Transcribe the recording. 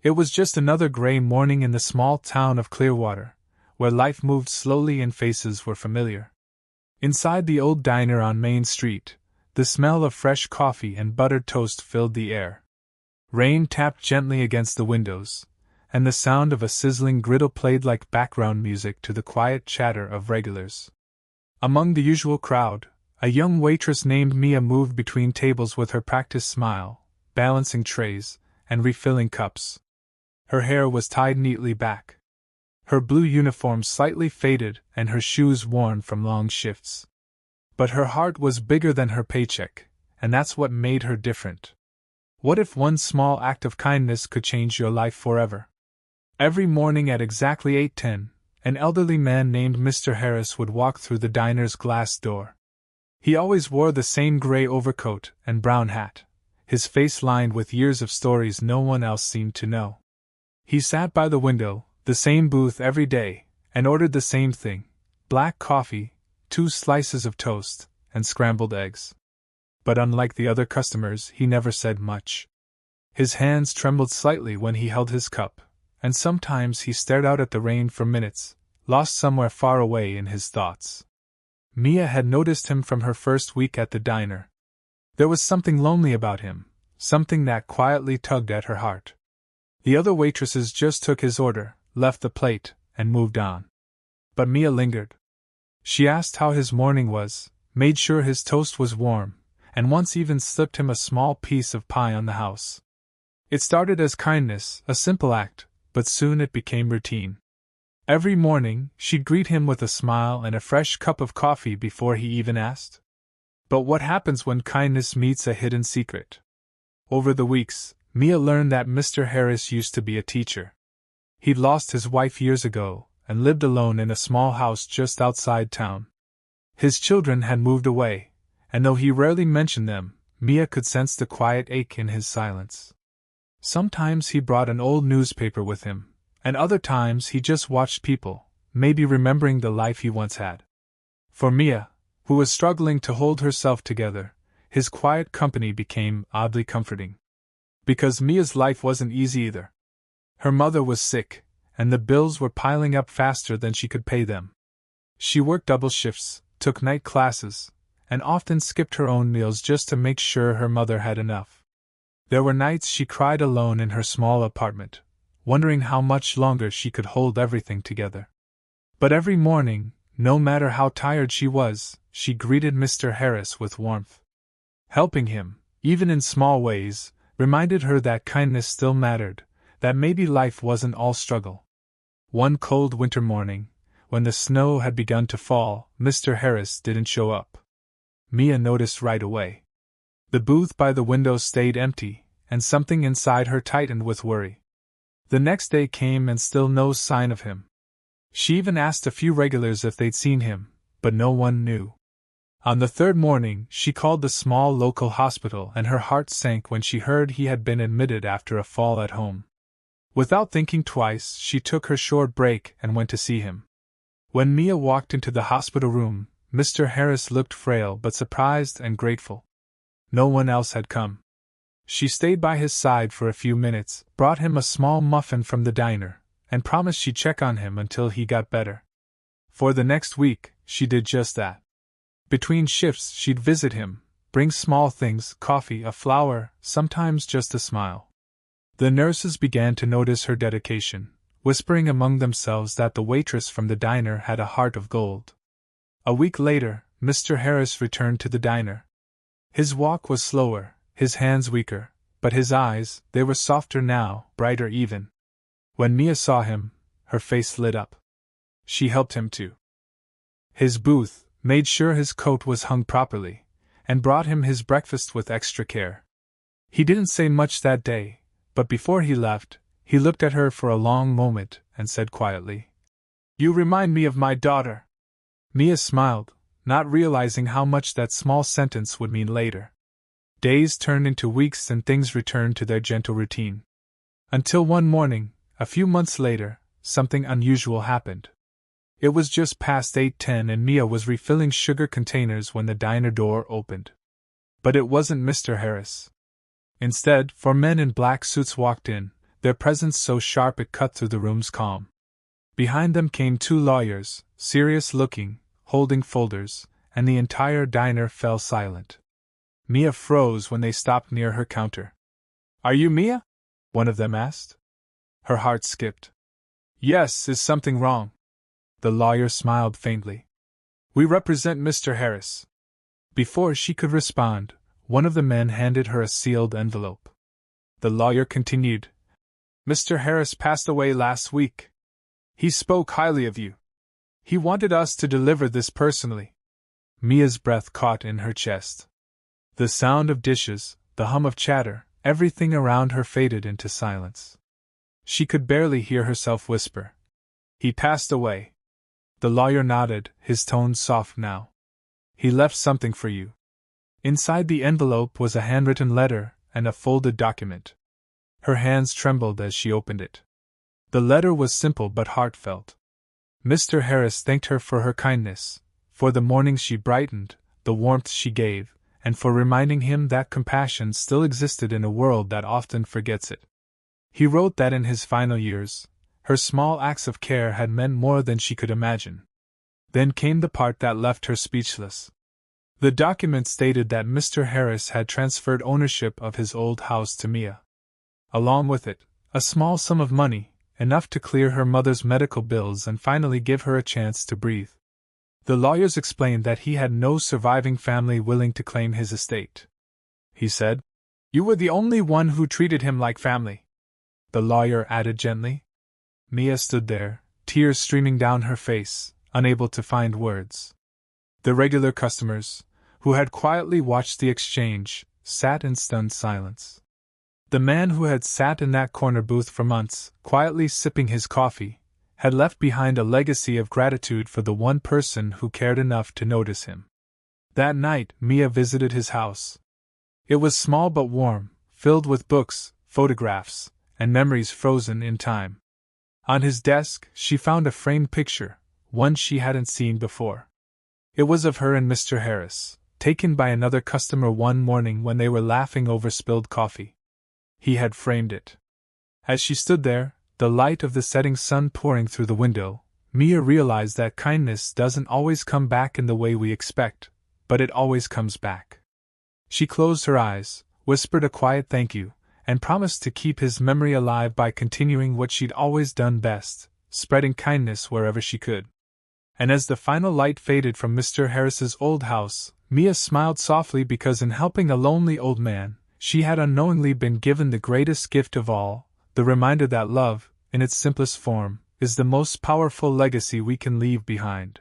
It was just another gray morning in the small town of Clearwater, where life moved slowly and faces were familiar. Inside the old diner on Main Street, the smell of fresh coffee and buttered toast filled the air. Rain tapped gently against the windows, and the sound of a sizzling griddle played like background music to the quiet chatter of regulars. Among the usual crowd, a young waitress named Mia moved between tables with her practiced smile, balancing trays and refilling cups. Her hair was tied neatly back, her blue uniform slightly faded and her shoes worn from long shifts. But her heart was bigger than her paycheck, and that's what made her different. What if one small act of kindness could change your life forever? Every morning at exactly 8:10, an elderly man named Mr. Harris would walk through the diner's glass door. He always wore the same gray overcoat and brown hat, his face lined with years of stories no one else seemed to know. He sat by the window, the same booth every day, and ordered the same thing: black coffee, 2 slices of toast, and scrambled eggs. But unlike the other customers, he never said much. His hands trembled slightly when he held his cup, and sometimes he stared out at the rain for minutes, lost somewhere far away in his thoughts. Mia had noticed him from her first week at the diner. There was something lonely about him, something that quietly tugged at her heart. The other waitresses just took his order, left the plate, and moved on. But Mia lingered. She asked how his morning was, made sure his toast was warm, and once even slipped him a small piece of pie on the house. It started as kindness, a simple act, but soon it became routine. Every morning, she'd greet him with a smile and a fresh cup of coffee before he even asked. But what happens when kindness meets a hidden secret? Over the weeks, Mia learned that Mr. Harris used to be a teacher. He'd lost his wife years ago, and lived alone in a small house just outside town. His children had moved away, and though he rarely mentioned them, Mia could sense the quiet ache in his silence. Sometimes he brought an old newspaper with him, and other times he just watched people, maybe remembering the life he once had. For Mia, who was struggling to hold herself together, his quiet company became oddly comforting. Because Mia's life wasn't easy either. Her mother was sick, and the bills were piling up faster than she could pay them. She worked double shifts, took night classes, and often skipped her own meals just to make sure her mother had enough. There were nights she cried alone in her small apartment, wondering how much longer she could hold everything together. But every morning, no matter how tired she was, she greeted Mr. Harris with warmth. Helping him, even in small ways, reminded her that kindness still mattered, that maybe life wasn't all struggle. One cold winter morning, when the snow had begun to fall, Mr. Harris didn't show up. Mia noticed right away. The booth by the window stayed empty, and something inside her tightened with worry. The next day came and still no sign of him. She even asked a few regulars if they'd seen him, but no one knew. On the third morning, she called the small local hospital and her heart sank when she heard he had been admitted after a fall at home. Without thinking twice, she took her short break and went to see him. When Mia walked into the hospital room, Mr. Harris looked frail but surprised and grateful. No one else had come. She stayed by his side for a few minutes, brought him a small muffin from the diner, and promised she'd check on him until he got better. For the next week, she did just that. Between shifts, she'd visit him, bring small things, coffee, a flower, sometimes just a smile. The nurses began to notice her dedication, whispering among themselves that the waitress from the diner had a heart of gold. A week later, Mr. Harris returned to the diner. His walk was slower, his hands weaker, but his eyes, they were softer now, brighter even. When Mia saw him, her face lit up. She helped him to his booth, made sure his coat was hung properly, and brought him his breakfast with extra care. He didn't say much that day, but before he left, he looked at her for a long moment and said quietly, "You remind me of my daughter." Mia smiled, not realizing how much that small sentence would mean later. Days turned into weeks and things returned to their gentle routine. Until one morning, a few months later, something unusual happened. It was just past 8:10 and Mia was refilling sugar containers when the diner door opened. But it wasn't Mr. Harris. Instead, 4 men in black suits walked in, their presence so sharp it cut through the room's calm. Behind them came two lawyers, serious-looking, holding folders, and the entire diner fell silent. Mia froze when they stopped near her counter. "Are you Mia?" one of them asked. Her heart skipped. "Yes, is something wrong?" The lawyer smiled faintly. "We represent Mr. Harris." Before she could respond, one of the men handed her a sealed envelope. The lawyer continued, "Mr. Harris passed away last week. He spoke highly of you. He wanted us to deliver this personally." Mia's breath caught in her chest. The sound of dishes, the hum of chatter, everything around her faded into silence. She could barely hear herself whisper, "He passed away." The lawyer nodded, his tone soft now. "He left something for you." Inside the envelope was a handwritten letter and a folded document. Her hands trembled as she opened it. The letter was simple but heartfelt. Mr. Harris thanked her for her kindness, for the mornings she brightened, the warmth she gave, and for reminding him that compassion still existed in a world that often forgets it. He wrote that in his final years, her small acts of care had meant more than she could imagine. Then came the part that left her speechless. The document stated that Mr. Harris had transferred ownership of his old house to Mia. Along with it, a small sum of money, enough to clear her mother's medical bills and finally give her a chance to breathe. The lawyers explained that he had no surviving family willing to claim his estate. He said, "You were the only one who treated him like family," the lawyer added gently. Mia stood there, tears streaming down her face, unable to find words. The regular customers, who had quietly watched the exchange, sat in stunned silence. The man who had sat in that corner booth for months, quietly sipping his coffee, had left behind a legacy of gratitude for the one person who cared enough to notice him. That night, Mia visited his house. It was small but warm, filled with books, photographs, and memories frozen in time. On his desk, she found a framed picture, one she hadn't seen before. It was of her and Mr. Harris, taken by another customer one morning when they were laughing over spilled coffee. He had framed it. As she stood there, the light of the setting sun pouring through the window, Mia realized that kindness doesn't always come back in the way we expect, but it always comes back. She closed her eyes, whispered a quiet thank you, and promised to keep his memory alive by continuing what she'd always done best, spreading kindness wherever she could. And as the final light faded from Mr. Harris's old house, Mia smiled softly because in helping a lonely old man, she had unknowingly been given the greatest gift of all, the reminder that love, in its simplest form, is the most powerful legacy we can leave behind.